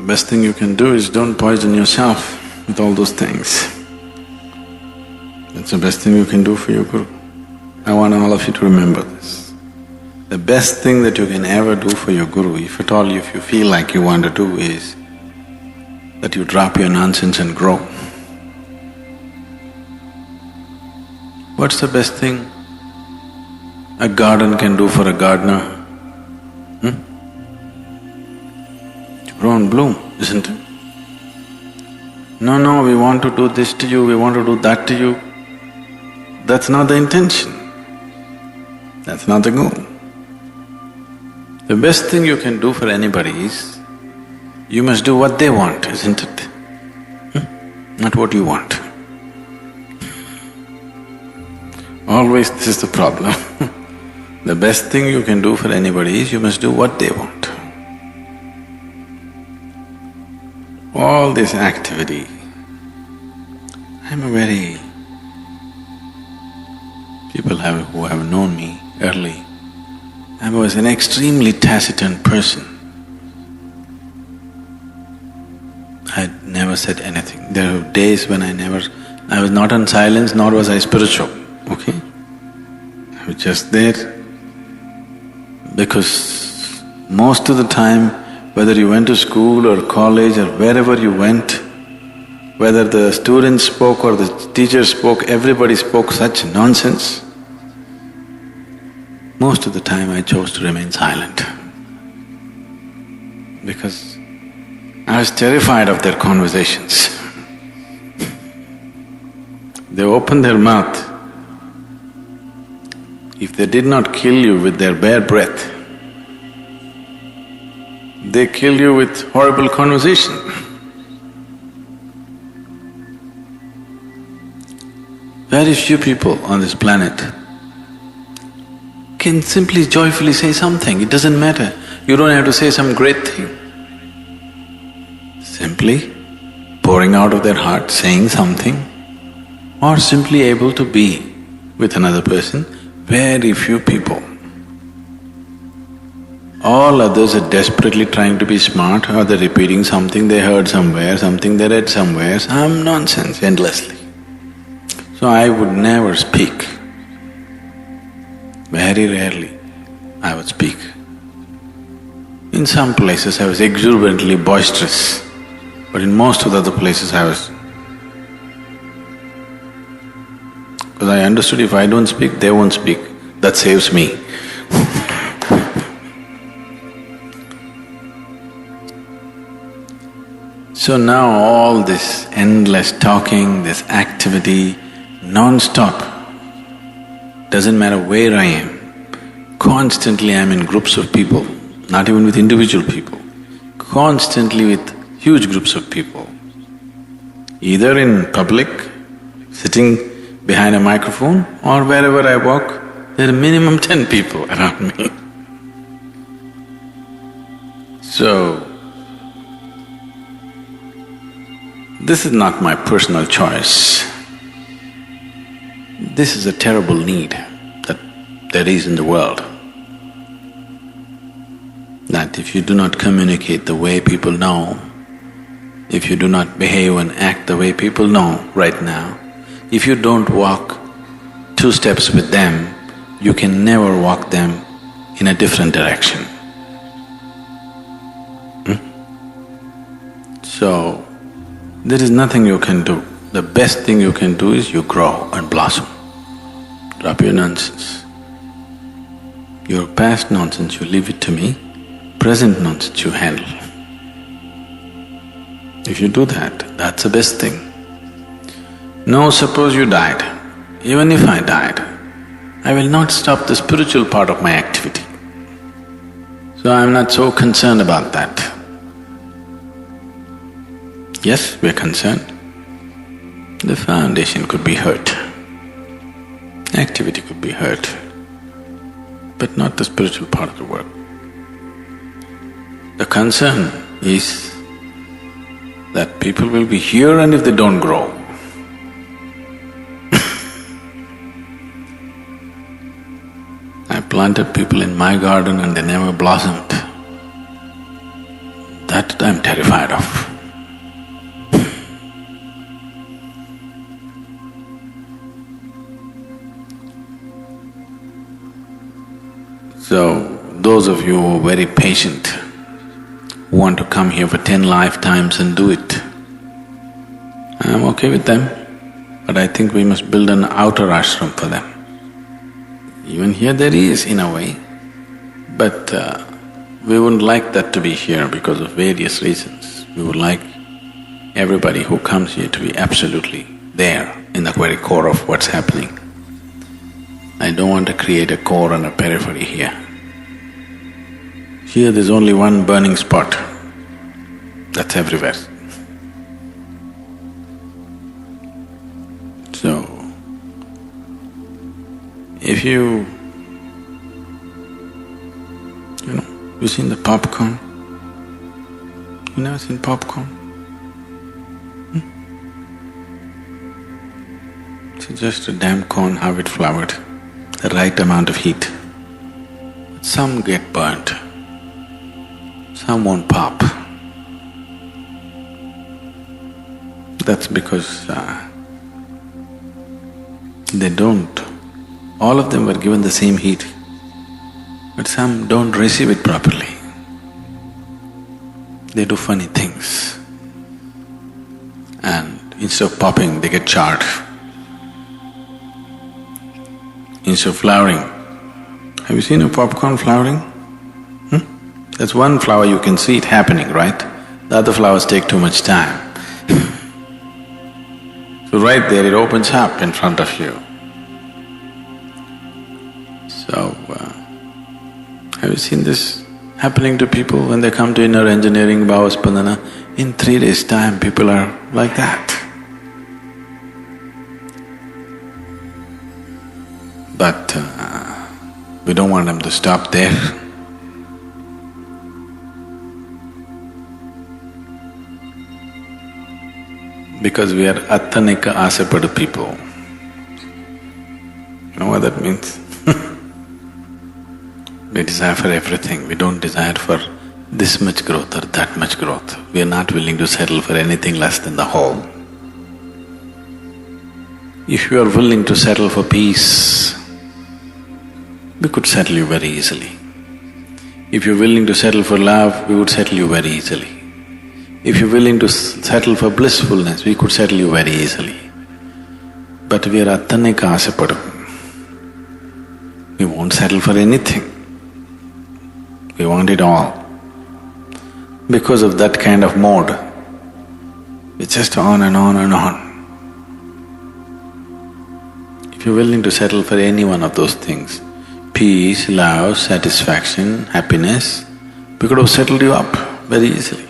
best thing you can do is don't poison yourself with all those things. That's the best thing you can do for your Guru. I want all of you to remember this. The best thing that you can ever do for your Guru, if at all if you feel like you want to do, is that you drop your nonsense and grow. What's the best thing a garden can do for a gardener? To grow and bloom, isn't it? No, we want to do this to you, we want to do that to you. That's not the intention. That's not the goal. The best thing you can do for anybody is, you must do what they want, isn't it? Not what you want. Always this is the problem. The best thing you can do for anybody is, you must do what they want. All this activity, people who have known me early, I was an extremely taciturn person. I never said anything. There were days when I was not on silence, nor was I spiritual, okay? I was just there because most of the time, whether you went to school or college or wherever you went, whether the students spoke or the teachers spoke, everybody spoke such nonsense. Most of the time I chose to remain silent because I was terrified of their conversations. They opened their mouth. If they did not kill you with their bare breath, they kill you with horrible conversation. Very few people on this planet can simply joyfully say something, it doesn't matter. You don't have to say some great thing. Simply pouring out of their heart, saying something, or simply able to be with another person, very few people. All others are desperately trying to be smart, or they're repeating something they heard somewhere, something they read somewhere, some nonsense endlessly. So I would never speak. Very rarely I would speak. In some places I was exuberantly boisterous, but in most of the other places I was… Because I understood if I don't speak, they won't speak. That saves me. So now all this endless talking, this activity, non-stop, doesn't matter where I am, constantly I'm in groups of people, not even with individual people, constantly with huge groups of people. Either in public, sitting behind a microphone, or wherever I walk, there are minimum 10 people around me. So, this is not my personal choice. This is a terrible need that there is in the world. That if you do not communicate the way people know, if you do not behave and act the way people know right now, if you don't walk 2 steps with them, you can never walk them in a different direction. So, there is nothing you can do. The best thing you can do is you grow and blossom. Drop your nonsense. Your past nonsense, you leave it to me. Present nonsense, you handle. If you do that, that's the best thing. Now suppose you died. Even if I died, I will not stop the spiritual part of my activity. So I'm not so concerned about that. Yes, we're concerned. The foundation could be hurt. Activity could be hurt, but not the spiritual part of the work. The concern is that people will be here and if they don't grow. I planted people in my garden and they never blossomed. That I'm terrified of. So, those of you who are very patient, who want to come here for 10 lifetimes and do it, I'm okay with them, but I think we must build an outer ashram for them. Even here there is, in a way, but we wouldn't like that to be here because of various reasons. We would like everybody who comes here to be absolutely there in the very core of what's happening. I don't want to create a core and a periphery here. Here there's only one burning spot, that's everywhere. So, if you seen the popcorn? You never seen popcorn? It's just a damn corn, how it floured, the right amount of heat. Some get burnt, some won't pop. That's because they don't. All of them were given the same heat, but some don't receive it properly. They do funny things, and instead of popping, they get charred. Instead of flowering, have you seen a popcorn flowering? That's one flower you can see it happening, right? The other flowers take too much time. So right there it opens up in front of you. So, have you seen this happening to people when they come to inner engineering, bhava-spandana? In 3 days' time, people are like that. But we don't want them to stop there. Because we are attanika asapadu people. You know what that means? We desire for everything, we don't desire for this much growth or that much growth. We are not willing to settle for anything less than the whole. If you are willing to settle for peace, we could settle you very easily. If you're willing to settle for love, we would settle you very easily. If you're willing to settle for blissfulness, we could settle you very easily. But we are attanika asapadu. We won't settle for anything. We want it all. Because of that kind of mode, it's just on and on and on. If you're willing to settle for any one of those things, peace, love, satisfaction, happiness, we could have settled you up very easily.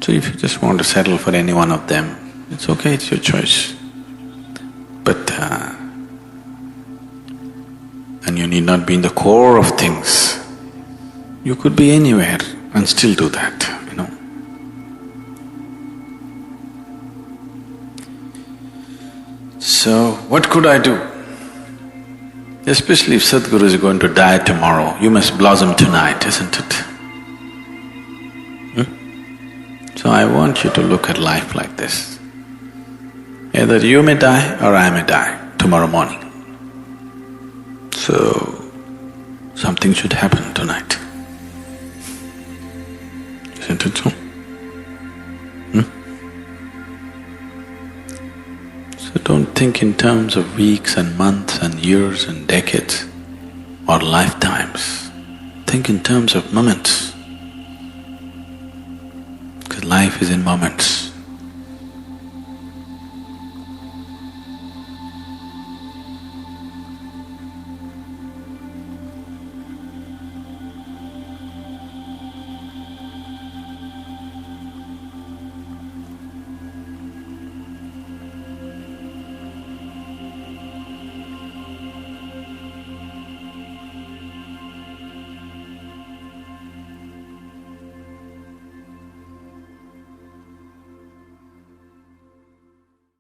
So if you just want to settle for any one of them, it's okay, it's your choice. But and you need not be in the core of things. You could be anywhere and still do that, you know. So, what could I do? Especially if Sadhguru is going to die tomorrow, you must blossom tonight, isn't it? So I want you to look at life like this. Either you may die or I may die tomorrow morning. So, something should happen tonight. Isn't it so? So don't think in terms of weeks and months and years and decades or lifetimes. Think in terms of moments. Because life is in moments.